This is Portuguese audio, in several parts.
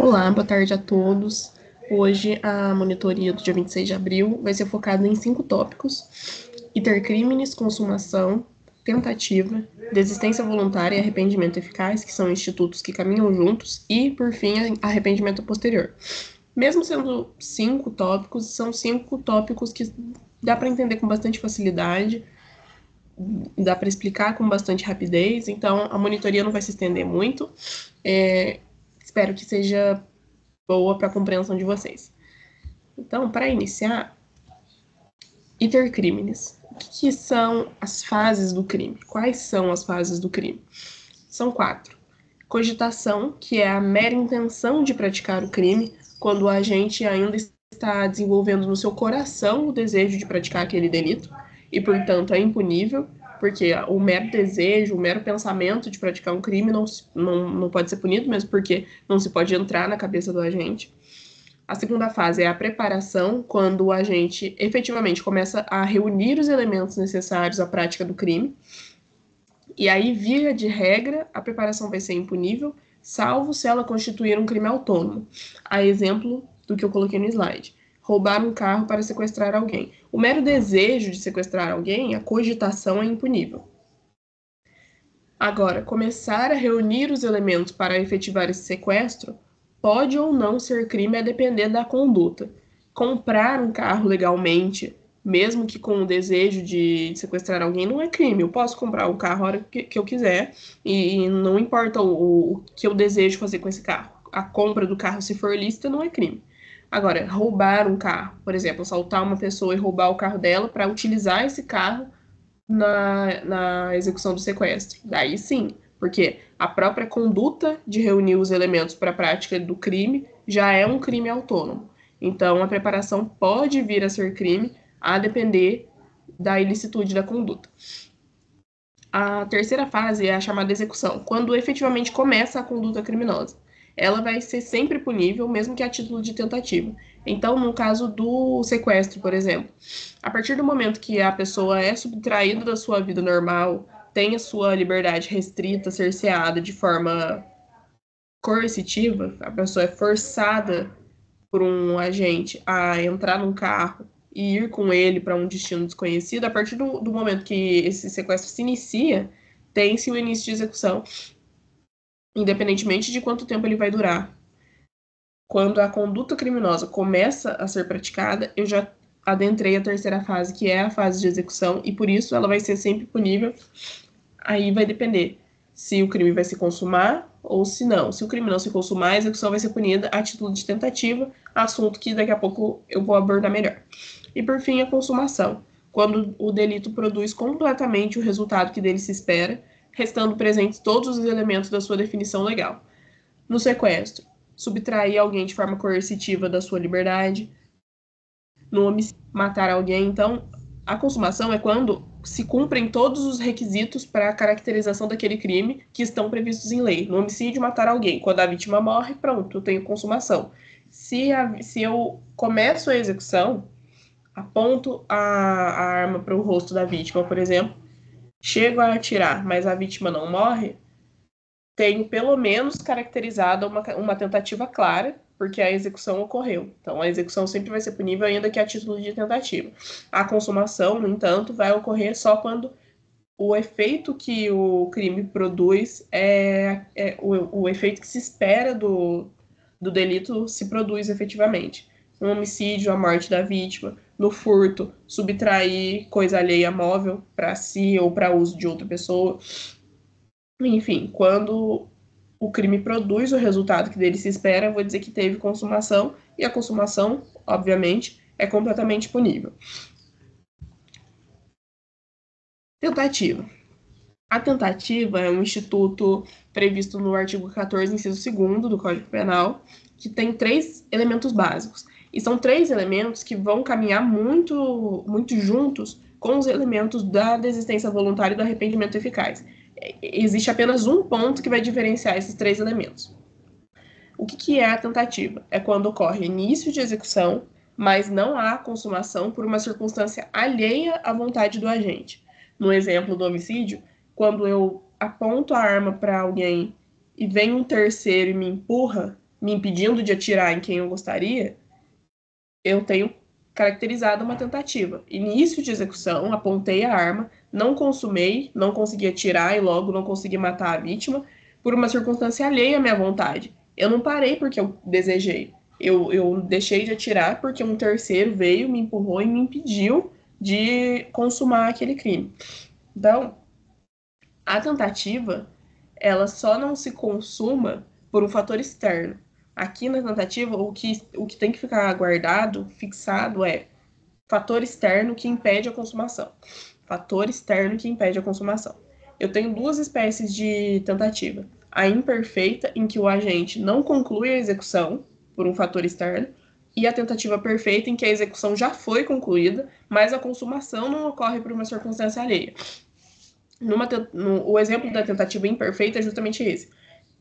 Olá, boa tarde a todos. Hoje a monitoria do dia 26 de abril vai ser focada em 5 tópicos: intercrimes, consumação, tentativa, desistência voluntária e arrependimento eficaz, que são institutos que caminham juntos, e, por fim, arrependimento posterior. Mesmo sendo 5 tópicos, são 5 tópicos que dá para entender com bastante facilidade, dá para explicar com bastante rapidez, então a monitoria não vai se estender muito. Espero que seja boa para a compreensão de vocês. Então, para iniciar, intercrimes. O que são as fases do crime? Quais são as fases do crime? São 4. Cogitação, que é a mera intenção de praticar o crime, quando o agente ainda está desenvolvendo no seu coração o desejo de praticar aquele delito, e, portanto, é impunível, porque o mero desejo, o mero pensamento de praticar um crime não pode ser punido, mesmo porque não se pode entrar na cabeça do agente. A segunda fase é a preparação, quando o agente efetivamente começa a reunir os elementos necessários à prática do crime. E aí, via de regra, a preparação vai ser impunível, salvo se ela constituir um crime autônomo. A exemplo do que eu coloquei no slide: roubar um carro para sequestrar alguém. O mero desejo de sequestrar alguém, a cogitação, é impunível. Agora, começar a reunir os elementos para efetivar esse sequestro pode ou não ser crime a depender da conduta. Comprar um carro legalmente, mesmo que com o desejo de sequestrar alguém, não é crime. Eu posso comprar o carro a hora que eu quiser e não importa o que eu desejo fazer com esse carro. A compra do carro, se for lícita, não é crime. Agora, roubar um carro, por exemplo, assaltar uma pessoa e roubar o carro dela para utilizar esse carro na execução do sequestro. Daí sim, porque a própria conduta de reunir os elementos para a prática do crime já é um crime autônomo. Então, a preparação pode vir a ser crime, a depender da ilicitude da conduta. A terceira fase é a chamada execução, quando efetivamente começa a conduta criminosa. Ela vai ser sempre punível, mesmo que a título de tentativa. Então, no caso do sequestro, por exemplo, a partir do momento que a pessoa é subtraída da sua vida normal, tem a sua liberdade restrita, cerceada de forma coercitiva, a pessoa é forçada por um agente a entrar num carro e ir com ele para um destino desconhecido, a partir do momento que esse sequestro se inicia, tem-se o início de execução, independentemente de quanto tempo ele vai durar. Quando a conduta criminosa começa a ser praticada, eu já adentrei a terceira fase, que é a fase de execução, e por isso ela vai ser sempre punível. Aí vai depender se o crime vai se consumar ou se não. Se o crime não se consumar, a execução vai ser punida a título de tentativa, assunto que daqui a pouco eu vou abordar melhor. E por fim, a consumação, quando o delito produz completamente o resultado que dele se espera, restando presentes todos os elementos da sua definição legal. No sequestro, subtrair alguém de forma coercitiva da sua liberdade. No homicídio, matar alguém. Então, a consumação é quando se cumprem todos os requisitos para a caracterização daquele crime que estão previstos em lei. No homicídio, matar alguém. Quando a vítima morre, pronto, eu tenho consumação. Se eu começo a execução, aponto a arma para o rosto da vítima, por exemplo, chego a atirar, mas a vítima não morre, tenho pelo menos caracterizada uma tentativa clara, porque a execução ocorreu. Então, a execução sempre vai ser punível, ainda que a título de tentativa. A consumação, no entanto, vai ocorrer só quando o efeito que o crime produz o efeito que se espera do delito se produz efetivamente. No homicídio, a morte da vítima. No furto, subtrair coisa alheia móvel para si ou para uso de outra pessoa. Enfim, quando o crime produz o resultado que dele se espera, eu vou dizer que teve consumação, e a consumação, obviamente, é completamente punível. Tentativa. A tentativa é um instituto previsto no artigo 14, inciso 2º do Código Penal, que tem 3 elementos básicos. E são 3 elementos que vão caminhar muito, muito juntos com os elementos da desistência voluntária e do arrependimento eficaz. Existe apenas um ponto que vai diferenciar esses 3 elementos. O que é a tentativa? É quando ocorre início de execução, mas não há consumação por uma circunstância alheia à vontade do agente. No exemplo do homicídio, quando eu aponto a arma para alguém e vem um terceiro e me empurra, me impedindo de atirar em quem eu gostaria, eu tenho caracterizado uma tentativa. Início de execução, apontei a arma, não consumei, não consegui atirar e logo não consegui matar a vítima por uma circunstância alheia à minha vontade. Eu não parei porque eu desejei. Eu deixei de atirar porque um terceiro veio, me empurrou e me impediu de consumar aquele crime. Então, a tentativa, ela só não se consuma por um fator externo. Aqui na tentativa, o que tem que ficar guardado, fixado, é fator externo que impede a consumação. Fator externo que impede a consumação. Eu tenho duas espécies de tentativa. A imperfeita, em que o agente não conclui a execução por um fator externo, e a tentativa perfeita, em que a execução já foi concluída, mas a consumação não ocorre por uma circunstância alheia. O exemplo da tentativa imperfeita é justamente esse.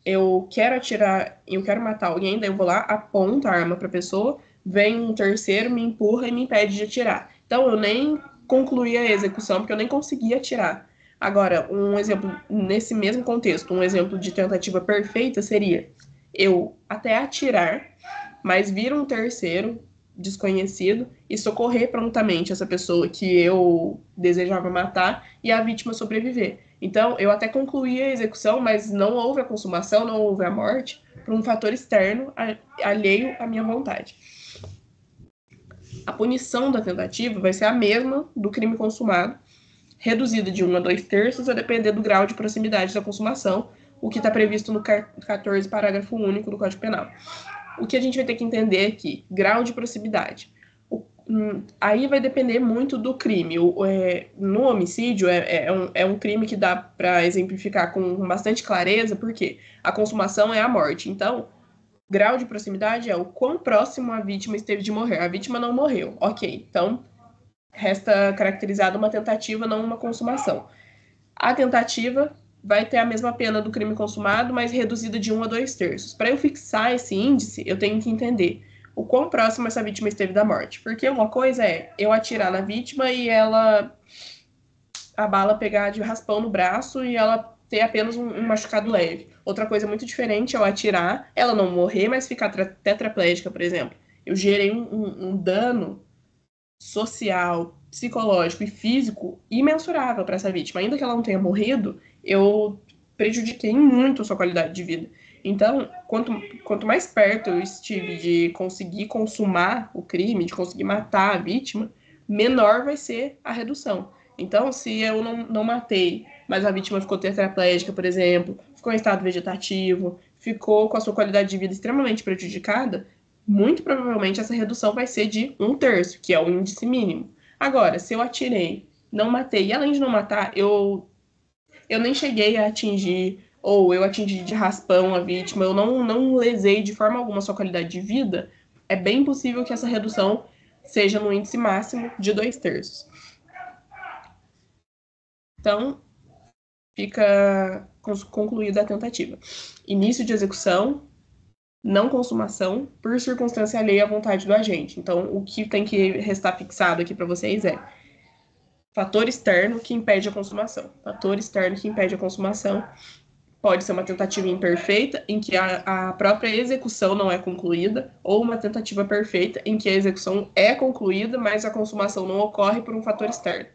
Eu quero atirar, eu quero matar alguém, daí eu vou lá, aponto a arma para a pessoa, vem um terceiro, me empurra e me impede de atirar. Então eu nem concluí a execução, porque eu nem consegui atirar. Agora, um exemplo nesse mesmo contexto, um exemplo de tentativa perfeita seria eu até atirar, mas vir um terceiro desconhecido e socorrer prontamente essa pessoa que eu desejava matar e a vítima sobreviver. Então, eu até concluí a execução, mas não houve a consumação, não houve a morte, por um fator externo alheio à minha vontade. A punição da tentativa vai ser a mesma do crime consumado, reduzida de 1 a 2/3, a depender do grau de proximidade da consumação, o que está previsto no 14, parágrafo único do Código Penal. O que a gente vai ter que entender aqui, grau de proximidade. Aí vai depender muito do crime. No homicídio, é um crime que dá para exemplificar com bastante clareza, porque a consumação é a morte. Então, grau de proximidade é o quão próximo a vítima esteve de morrer. A vítima não morreu, ok. Então, resta caracterizada uma tentativa, não uma consumação. A tentativa vai ter a mesma pena do crime consumado, mas reduzida de 1 a 2/3. Para eu fixar esse índice, eu tenho que entender o quão próximo essa vítima esteve da morte. Porque uma coisa é eu atirar na vítima e a bala pegar de raspão no braço e ela ter apenas um machucado leve. Outra coisa muito diferente é eu atirar, ela não morrer, mas ficar tetraplégica, por exemplo. Eu gerei um dano social, psicológico e físico imensurável para essa vítima. Ainda que ela não tenha morrido, eu prejudiquei muito a sua qualidade de vida. Então, quanto mais perto eu estive de conseguir consumar o crime, de conseguir matar a vítima, menor vai ser a redução. Então, se eu não matei, mas a vítima ficou tetraplégica, por exemplo, ficou em estado vegetativo, ficou com a sua qualidade de vida extremamente prejudicada, muito provavelmente essa redução vai ser de 1/3, que é o índice mínimo. Agora, se eu atirei, não matei, e além de não matar, eu nem cheguei a atingir, ou eu atingi de raspão a vítima, eu não lesei de forma alguma a sua qualidade de vida, é bem possível que essa redução seja no índice máximo de 2/3. Então, fica concluída a tentativa. Início de execução, não consumação, por circunstância alheia à vontade do agente. Então, o que tem que restar fixado aqui para vocês é fator externo que impede a consumação. Fator externo que impede a consumação pode ser uma tentativa imperfeita, em que a própria execução não é concluída, ou uma tentativa perfeita, em que a execução é concluída, mas a consumação não ocorre por um fator externo.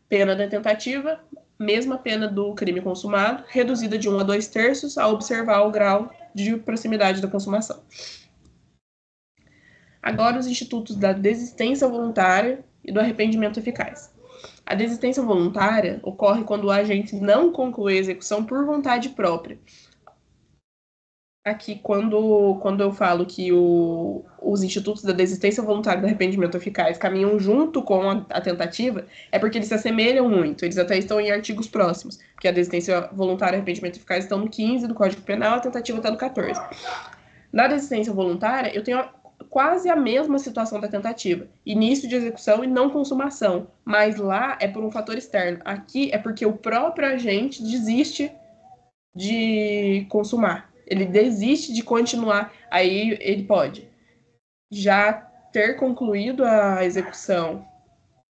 Pena da tentativa, mesma pena do crime consumado, reduzida de 1 a 2/3, a observar o grau de proximidade da consumação. Agora, os institutos da desistência voluntária e do arrependimento eficaz. A desistência voluntária ocorre quando o agente não conclui a execução por vontade própria. Aqui, quando eu falo que os institutos da desistência voluntária e do arrependimento eficaz caminham junto com a tentativa, é porque eles se assemelham muito, eles até estão em artigos próximos, porque a desistência voluntária e o arrependimento eficaz estão no 15 do Código Penal, a tentativa está no 14. Na desistência voluntária, eu tenho quase a mesma situação da tentativa, início de execução e não consumação, mas lá é por um fator externo. Aqui é porque o próprio agente desiste de consumar. Ele desiste de continuar, aí ele pode já ter concluído a execução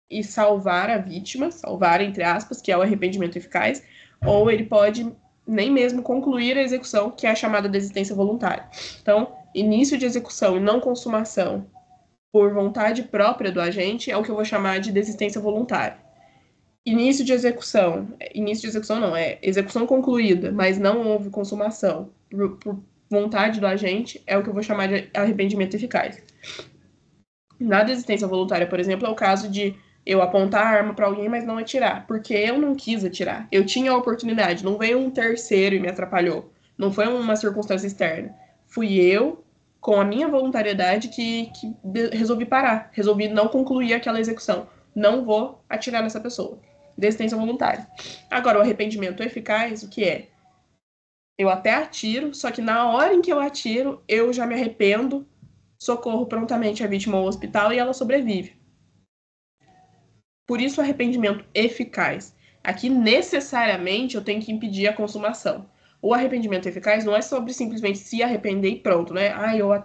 e salvar a vítima, salvar entre aspas, que é o arrependimento eficaz, ou ele pode nem mesmo concluir a execução, que é a chamada desistência voluntária. Então, início de execução e não consumação por vontade própria do agente é o que eu vou chamar de desistência voluntária. Início de execução não, é execução concluída, mas não houve consumação por vontade do agente, é o que eu vou chamar de arrependimento eficaz. Na desistência voluntária, por exemplo, é o caso de eu apontar a arma para alguém, mas não atirar, porque eu não quis atirar. Eu tinha a oportunidade, não veio um terceiro e me atrapalhou. Não foi uma circunstância externa. Fui eu, com a minha voluntariedade, que resolvi parar. Resolvi não concluir aquela execução. Não vou atirar nessa pessoa. Desistência voluntária. Agora, o arrependimento eficaz, o que é? Eu até atiro, só que na hora em que eu atiro, eu já me arrependo, socorro prontamente a vítima ao hospital e ela sobrevive. Por isso, o arrependimento eficaz. Aqui, necessariamente, eu tenho que impedir a consumação. O arrependimento eficaz não é sobre simplesmente se arrepender e pronto, né?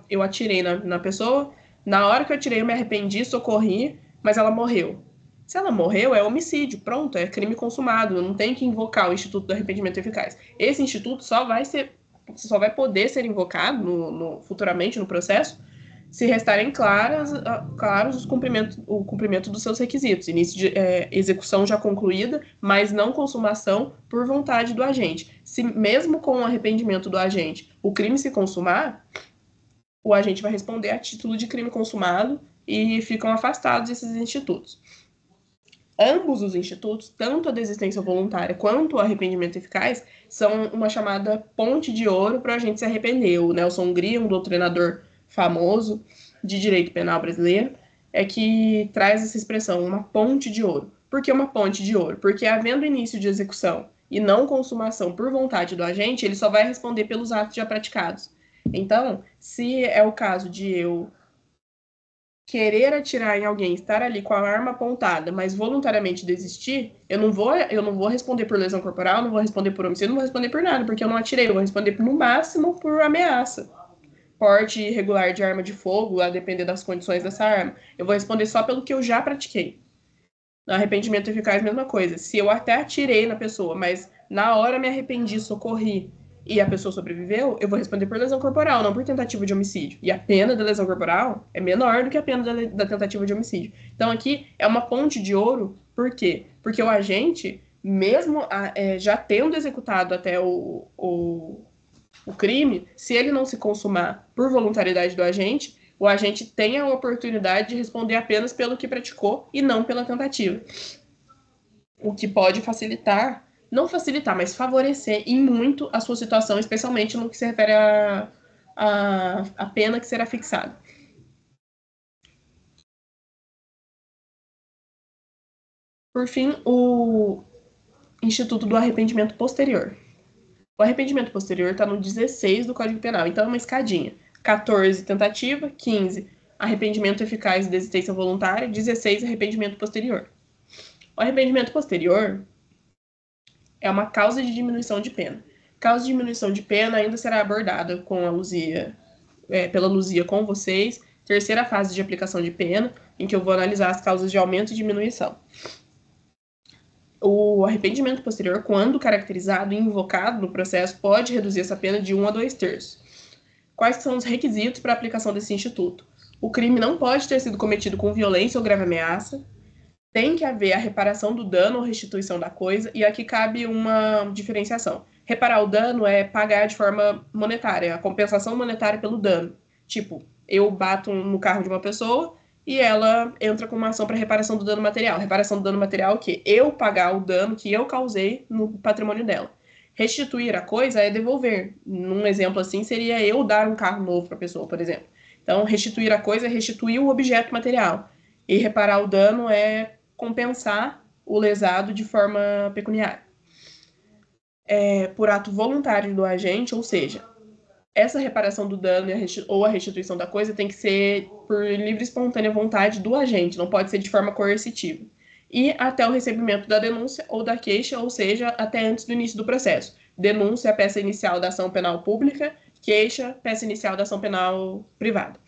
Eu atirei na pessoa, na hora que eu atirei eu me arrependi, socorri, mas ela morreu. Se ela morreu, é homicídio, pronto, é crime consumado, eu não tenho que invocar o Instituto do Arrependimento Eficaz. Esse instituto só vai poder ser invocado futuramente no processo se restarem claros o cumprimento dos seus requisitos. Início de execução já concluída, mas não consumação por vontade do agente. Se mesmo com o arrependimento do agente o crime se consumar, o agente vai responder a título de crime consumado e ficam afastados esses institutos. Ambos os institutos, tanto a desistência voluntária quanto o arrependimento eficaz, são uma chamada ponte de ouro para a gente se arrepender. O Nelson Gria, um doutrinador famoso de direito penal brasileiro, é que traz essa expressão, uma ponte de ouro. Por que uma ponte de ouro? Porque havendo início de execução e não consumação por vontade do agente, ele só vai responder pelos atos já praticados. Então, se é o caso de eu querer atirar em alguém, estar ali com a arma apontada, mas voluntariamente desistir, eu não vou responder por lesão corporal, não vou responder por homicídio, não vou responder por nada, porque eu não atirei, eu vou responder no máximo por ameaça. Porte irregular de arma de fogo, a depender das condições dessa arma. Eu vou responder só pelo que eu já pratiquei. No arrependimento eficaz, mesma coisa. Se eu até atirei na pessoa, mas na hora me arrependi, socorri e a pessoa sobreviveu, eu vou responder por lesão corporal, não por tentativa de homicídio. E a pena da lesão corporal é menor do que a pena da tentativa de homicídio. Então aqui é uma ponte de ouro, por quê? Porque o agente, mesmo já tendo executado até o crime, se ele não se consumar por voluntariedade do agente, o agente tem a oportunidade de responder apenas pelo que praticou e não pela tentativa. O que pode facilitar, não facilitar, mas favorecer em muito a sua situação, especialmente no que se refere à pena que será fixada. Por fim, o Instituto do Arrependimento Posterior. O arrependimento posterior está no 16 do Código Penal, então é uma escadinha. 14, tentativa. 15, arrependimento eficaz e desistência voluntária. 16, arrependimento posterior. O arrependimento posterior é uma causa de diminuição de pena. Causa de diminuição de pena ainda será abordada com a Luzia, pela Luzia com vocês. Terceira fase de aplicação de pena, em que eu vou analisar as causas de aumento e diminuição. O arrependimento posterior, quando caracterizado e invocado no processo, pode reduzir essa pena de 1 a 2/3. Quais são os requisitos para a aplicação desse instituto? O crime não pode ter sido cometido com violência ou grave ameaça, tem que haver a reparação do dano ou restituição da coisa, e aqui cabe uma diferenciação. Reparar o dano é pagar de forma monetária, a compensação monetária pelo dano. Tipo, eu bato no carro de uma pessoa e ela entra com uma ação para reparação do dano material. Reparação do dano material é o quê? Eu pagar o dano que eu causei no patrimônio dela. Restituir a coisa é devolver. Num exemplo assim, seria eu dar um carro novo para a pessoa, por exemplo. Então, restituir a coisa é restituir o objeto material. E reparar o dano é compensar o lesado de forma pecuniária. Por ato voluntário do agente, ou seja, essa reparação do dano ou a restituição da coisa tem que ser por livre e espontânea vontade do agente, não pode ser de forma coercitiva. E até o recebimento da denúncia ou da queixa, ou seja, até antes do início do processo. Denúncia, a peça inicial da ação penal pública, queixa, peça inicial da ação penal privada.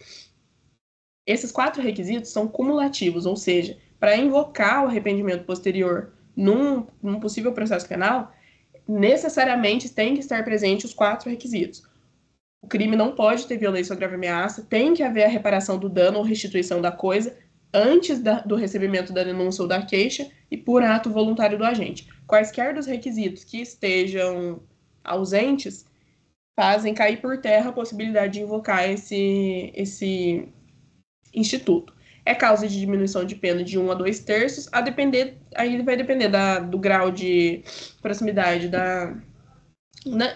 Esses 4 requisitos são cumulativos, ou seja, para invocar o arrependimento posterior num possível processo penal, necessariamente tem que estar presente os 4 requisitos. O crime não pode ter violência ou grave ameaça, tem que haver a reparação do dano ou restituição da coisa antes do recebimento da denúncia ou da queixa e por ato voluntário do agente. Quaisquer dos requisitos que estejam ausentes fazem cair por terra a possibilidade de invocar esse instituto. É causa de diminuição de pena de 1 a 2 terços, aí vai depender do grau de proximidade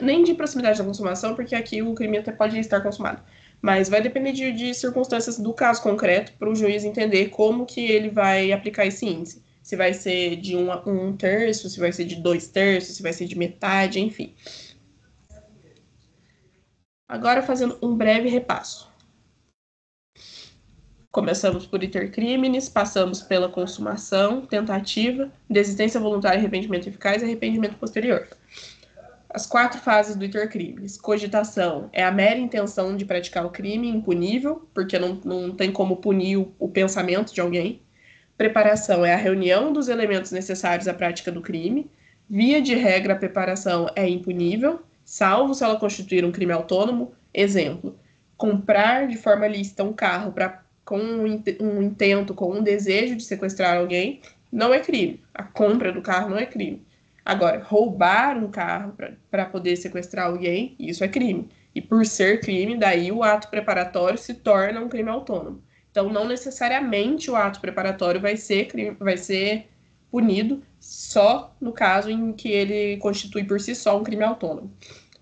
nem de proximidade da consumação, porque aqui o crime até pode estar consumado, mas vai depender de circunstâncias do caso concreto para o juiz entender como que ele vai aplicar esse índice. Se vai ser de 1 a 1 terço, se vai ser de 2 terços, se vai ser de metade, enfim. Agora fazendo um breve repasso. Começamos por intercrimes, passamos pela consumação, tentativa, desistência voluntária, arrependimento eficaz e arrependimento posterior. As 4 fases do intercrimes. Cogitação é a mera intenção de praticar o crime, impunível, porque não tem como punir o pensamento de alguém. Preparação é a reunião dos elementos necessários à prática do crime. Via de regra, a preparação é impunível, salvo se ela constituir um crime autônomo. Exemplo, comprar de forma lícita um carro com um intento, com um desejo de sequestrar alguém, não é crime. A compra do carro não é crime. Agora, roubar um carro para poder sequestrar alguém, isso é crime. E por ser crime, daí o ato preparatório se torna um crime autônomo. Então, não necessariamente o ato preparatório vai ser punido só no caso em que ele constitui por si só um crime autônomo.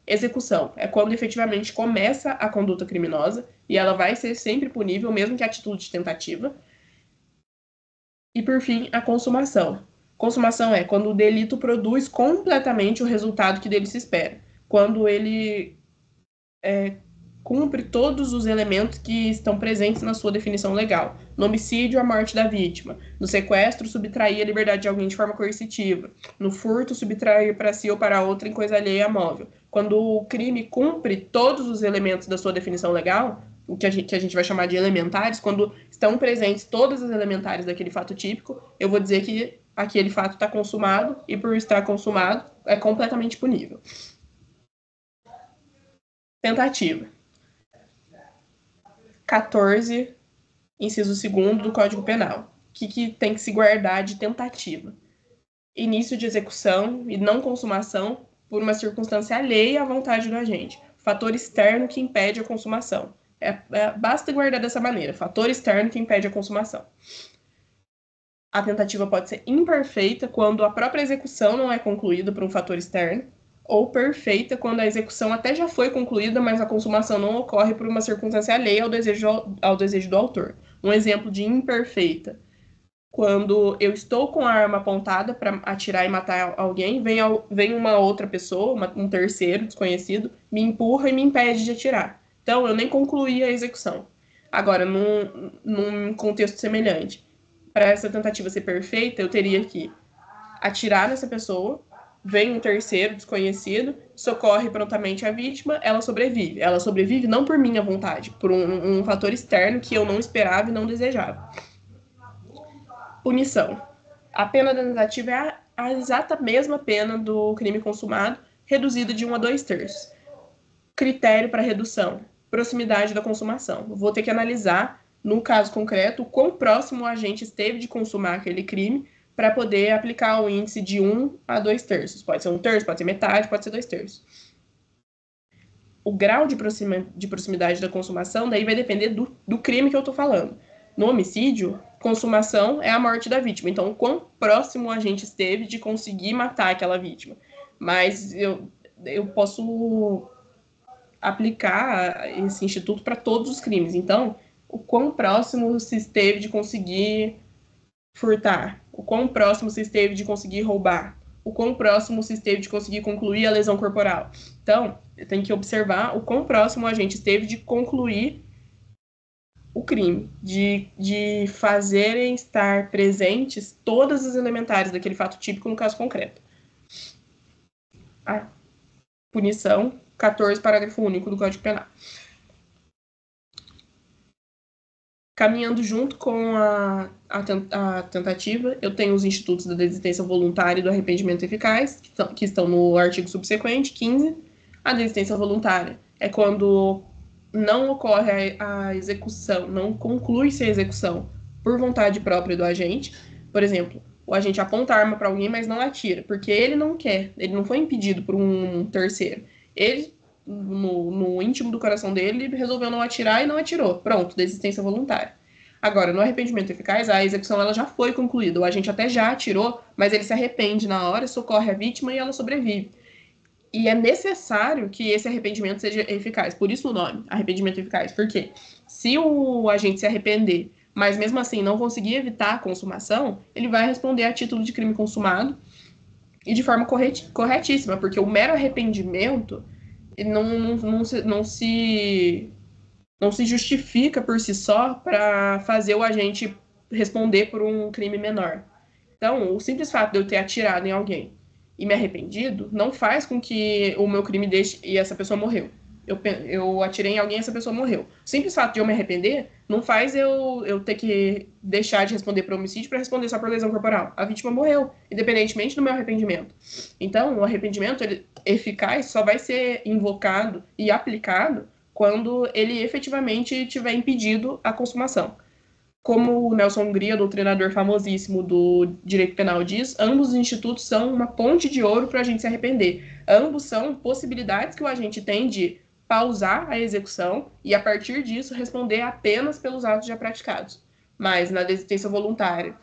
Execução é quando efetivamente começa a conduta criminosa e ela vai ser sempre punível, mesmo que a atitude de tentativa. E, por fim, a consumação. Consumação é quando o delito produz completamente o resultado que dele se espera. Quando ele cumpre todos os elementos que estão presentes na sua definição legal. No homicídio, a morte da vítima. No sequestro, subtrair a liberdade de alguém de forma coercitiva. No furto, subtrair para si ou para outra em coisa alheia a móvel. Quando o crime cumpre todos os elementos da sua definição legal, o que a gente vai chamar de elementares, quando estão presentes todas as elementares daquele fato típico, eu vou dizer que aquele fato está consumado e, por estar consumado, é completamente punível. Tentativa. 14, inciso 2º do Código Penal. O que tem que se guardar de tentativa? Início de execução e não consumação por uma circunstância alheia à vontade do agente. Fator externo que impede a consumação. Basta guardar dessa maneira. Fator externo que impede a consumação. A tentativa pode ser imperfeita quando a própria execução não é concluída por um fator externo, ou perfeita quando a execução até já foi concluída, mas a consumação não ocorre por uma circunstância alheia ao desejo do autor. Um exemplo de imperfeita: quando eu estou com a arma apontada para atirar e matar alguém, vem uma outra pessoa, um terceiro desconhecido, me empurra e me impede de atirar. Então, eu nem concluí a execução. Agora, num contexto semelhante, para essa tentativa ser perfeita, eu teria que atirar nessa pessoa, vem um terceiro desconhecido, socorre prontamente a vítima, ela sobrevive. Ela sobrevive não por minha vontade, por um fator externo que eu não esperava e não desejava. Punição. A pena da tentativa é a exata mesma pena do crime consumado, reduzida de 1 a 2 terços. Critério para redução. Proximidade da consumação. Eu vou ter que analisar, no caso concreto, o quão próximo o agente esteve de consumar aquele crime para poder aplicar o índice de 1 a 2 terços. Pode ser 1 terço, pode ser metade, pode ser 2 terços. O grau de proximidade da consumação daí vai depender do crime que eu estou falando. No homicídio, consumação é a morte da vítima. Então, o quão próximo o agente esteve de conseguir matar aquela vítima. Mas eu posso aplicar esse instituto para todos os crimes. Então, o quão próximo se esteve de conseguir furtar, o quão próximo se esteve de conseguir roubar, o quão próximo se esteve de conseguir concluir a lesão corporal. Então, eu tenho que observar o quão próximo a gente esteve de concluir o crime, de fazerem estar presentes todas as elementares daquele fato típico no caso concreto. A punição, 14, parágrafo único do Código Penal. Caminhando junto com a tentativa, eu tenho os institutos da desistência voluntária e do arrependimento eficaz, que estão no artigo subsequente, 15. A desistência voluntária é quando não ocorre a execução, não conclui-se a execução por vontade própria do agente. Por exemplo, o agente aponta a arma para alguém, mas não atira, porque ele não quer, ele não foi impedido por um terceiro. Ele, no íntimo do coração dele, resolveu não atirar e não atirou. Pronto, desistência voluntária. Agora, no arrependimento eficaz, a execução ela já foi concluída. O agente até já atirou, mas ele se arrepende na hora, socorre a vítima e ela sobrevive. E é necessário que esse arrependimento seja eficaz. Por isso o nome, arrependimento eficaz. Por quê? Se o agente se arrepender, mas mesmo assim não conseguir evitar a consumação, ele vai responder a título de crime consumado e de forma corretíssima, porque o mero arrependimento não se justifica por si só para fazer o agente responder por um crime menor. Então, o simples fato de eu ter atirado em alguém e me arrependido não faz com que o meu crime deixe e essa pessoa morreu. Eu atirei em alguém e essa pessoa morreu. O simples fato de eu me arrepender não faz eu ter que deixar de responder por homicídio para responder só por lesão corporal. A vítima morreu, independentemente do meu arrependimento. Então, o arrependimento eficaz só vai ser invocado e aplicado quando ele efetivamente tiver impedido a consumação. Como o Nelson Hungria, doutrinador famosíssimo do direito penal, diz, ambos os institutos são uma ponte de ouro para a gente se arrepender. Ambos são possibilidades que o agente tem de pausar a execução e, a partir disso, responder apenas pelos atos já praticados. Mas na desistência voluntária,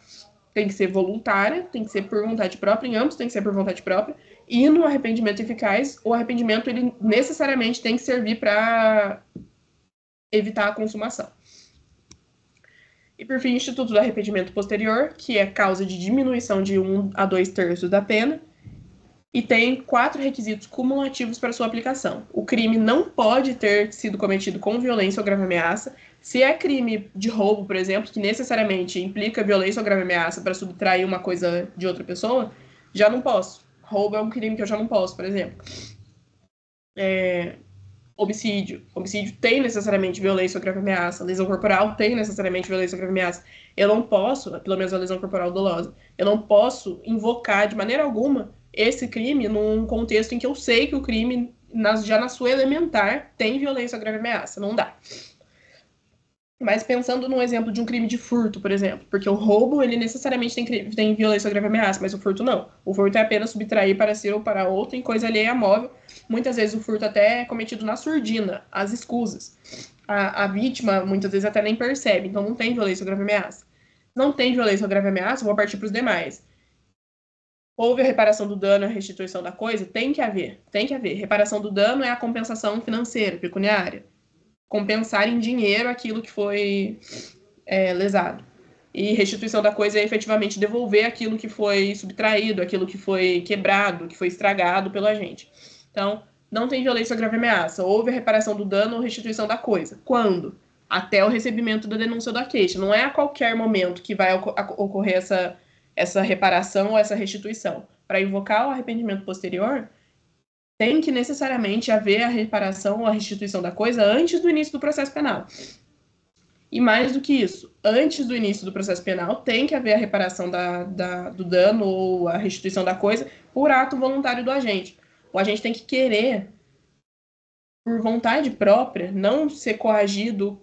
tem que ser voluntária, tem que ser por vontade própria, em ambos tem que ser por vontade própria, e no arrependimento eficaz, o arrependimento ele necessariamente tem que servir para evitar a consumação. E, por fim, o Instituto do Arrependimento Posterior, que é causa de diminuição de 1 a 2/3 da pena, e tem 4 requisitos cumulativos para sua aplicação. O crime não pode ter sido cometido com violência ou grave ameaça. Se é crime de roubo, por exemplo, que necessariamente implica violência ou grave ameaça para subtrair uma coisa de outra pessoa, já não posso. Roubo é um crime que eu já não posso, por exemplo. Homicídio. Homicídio tem necessariamente violência ou grave ameaça. Lesão corporal tem necessariamente violência ou grave ameaça. Eu não posso, pelo menos a lesão corporal dolosa, eu não posso invocar de maneira alguma esse crime num contexto em que eu sei que o crime, já na sua elementar, tem violência ou grave ameaça. Não dá. Mas pensando num exemplo de um crime de furto, por exemplo, porque o roubo, ele necessariamente tem violência ou grave ameaça, mas o furto não. O furto é apenas subtrair para si ou para outro em coisa alheia móvel. Muitas vezes o furto até é cometido na surdina, às escusas. A vítima, muitas vezes, até nem percebe, então não tem violência ou grave ameaça. Não tem violência ou grave ameaça, vou partir para os demais. Houve a reparação do dano e a restituição da coisa? Tem que haver, tem que haver. Reparação do dano é a compensação financeira, pecuniária. Compensar em dinheiro aquilo que foi lesado. E restituição da coisa é efetivamente devolver aquilo que foi subtraído, aquilo que foi quebrado, que foi estragado pelo agente. Então, não tem violência ou grave ameaça. Houve a reparação do dano ou restituição da coisa. Quando? Até o recebimento da denúncia ou da queixa. Não é a qualquer momento que vai ocorrer essa reparação ou essa restituição. Para invocar o arrependimento posterior, tem que necessariamente haver a reparação ou a restituição da coisa antes do início do processo penal. E mais do que isso, antes do início do processo penal, tem que haver a reparação do dano ou a restituição da coisa por ato voluntário do agente. O agente tem que querer, por vontade própria, não ser coagido,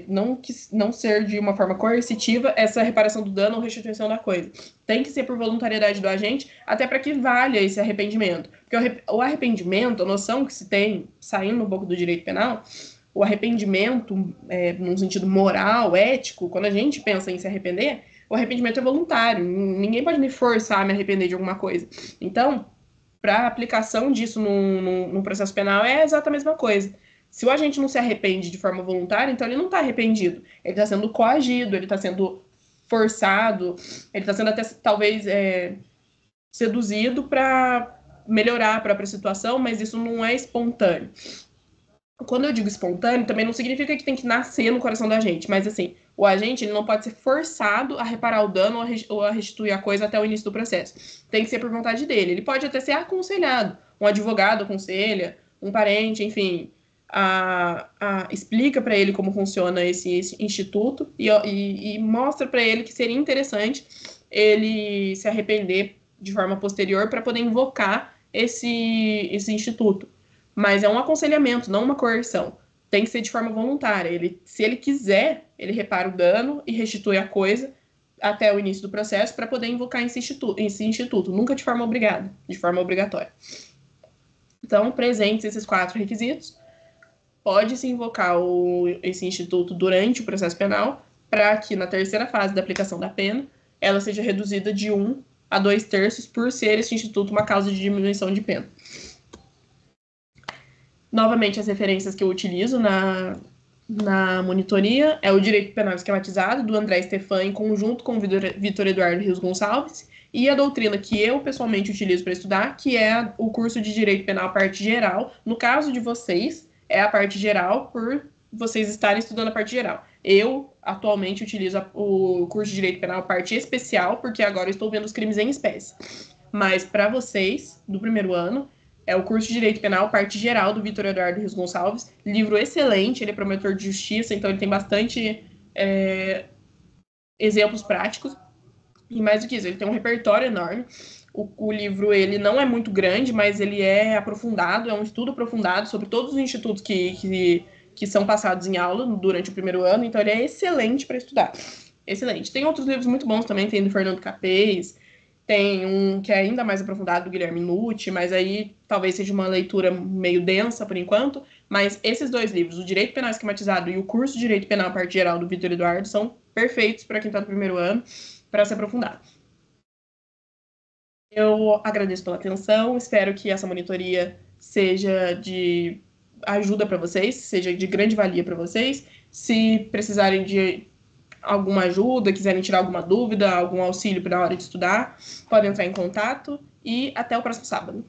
não ser de uma forma coercitiva essa reparação do dano ou restituição da coisa. Tem que ser por voluntariedade do agente, até para que valha esse arrependimento. Porque o arrependimento, a noção que se tem, saindo um pouco do direito penal, o arrependimento, num sentido moral, ético, quando a gente pensa em se arrepender, o arrependimento é voluntário. Ninguém pode me forçar a me arrepender de alguma coisa. Então, para a aplicação disso num processo penal é exatamente a mesma coisa. Se o agente não se arrepende de forma voluntária, então ele não está arrependido. Ele está sendo coagido, ele está sendo forçado, ele está sendo até, talvez, seduzido para melhorar a própria situação, mas isso não é espontâneo. Quando eu digo espontâneo, também não significa que tem que nascer no coração da gente, mas assim, o agente ele não pode ser forçado a reparar o dano ou a restituir a coisa até o início do processo. Tem que ser por vontade dele. Ele pode até ser aconselhado. Um advogado aconselha, um parente, enfim, explica para ele como funciona esse instituto e mostra para ele que seria interessante ele se arrepender de forma posterior para poder invocar esse instituto. Mas é um aconselhamento, não uma coerção. Tem que ser de forma voluntária. Se ele quiser, ele repara o dano e restitui a coisa até o início do processo para poder invocar esse instituto. Nunca de forma obrigada, de forma obrigatória. Então, presentes esses 4 requisitos, pode-se invocar esse instituto durante o processo penal para que, na terceira fase da aplicação da pena, ela seja reduzida de 1 a 2/3 por ser esse instituto uma causa de diminuição de pena. Novamente, as referências que eu utilizo na monitoria é o Direito Penal Esquematizado, do André Stefan, em conjunto com o Vitor Eduardo Rios Gonçalves, e a doutrina que eu pessoalmente utilizo para estudar, que é o curso de Direito Penal parte geral. No caso de vocês, é a parte geral por vocês estarem estudando a parte geral. Eu, atualmente, utilizo o curso de Direito Penal parte especial, porque agora eu estou vendo os crimes em espécie. Mas, para vocês, do primeiro ano, é o curso de Direito Penal, parte geral, do Vitor Eduardo Rios Gonçalves. Livro excelente, ele é promotor de justiça, então ele tem bastante exemplos práticos. E mais do que isso, ele tem um repertório enorme. O livro, ele não é muito grande, mas ele é aprofundado, é um estudo aprofundado sobre todos os institutos que são passados em aula durante o primeiro ano, então ele é excelente para estudar. Excelente. Tem outros livros muito bons também, tem do Fernando Capês, tem um que é ainda mais aprofundado do Guilherme Nucci, mas aí talvez seja uma leitura meio densa por enquanto. Mas esses 2 livros, o Direito Penal Esquematizado e o curso de Direito Penal Parte Geral do Vitor Eduardo, são perfeitos para quem está no primeiro ano, para se aprofundar. Eu agradeço pela atenção, espero que essa monitoria seja de ajuda para vocês, seja de grande valia para vocês. Se precisarem de alguma ajuda, quiserem tirar alguma dúvida, algum auxílio na hora de estudar, podem entrar em contato e até o próximo sábado.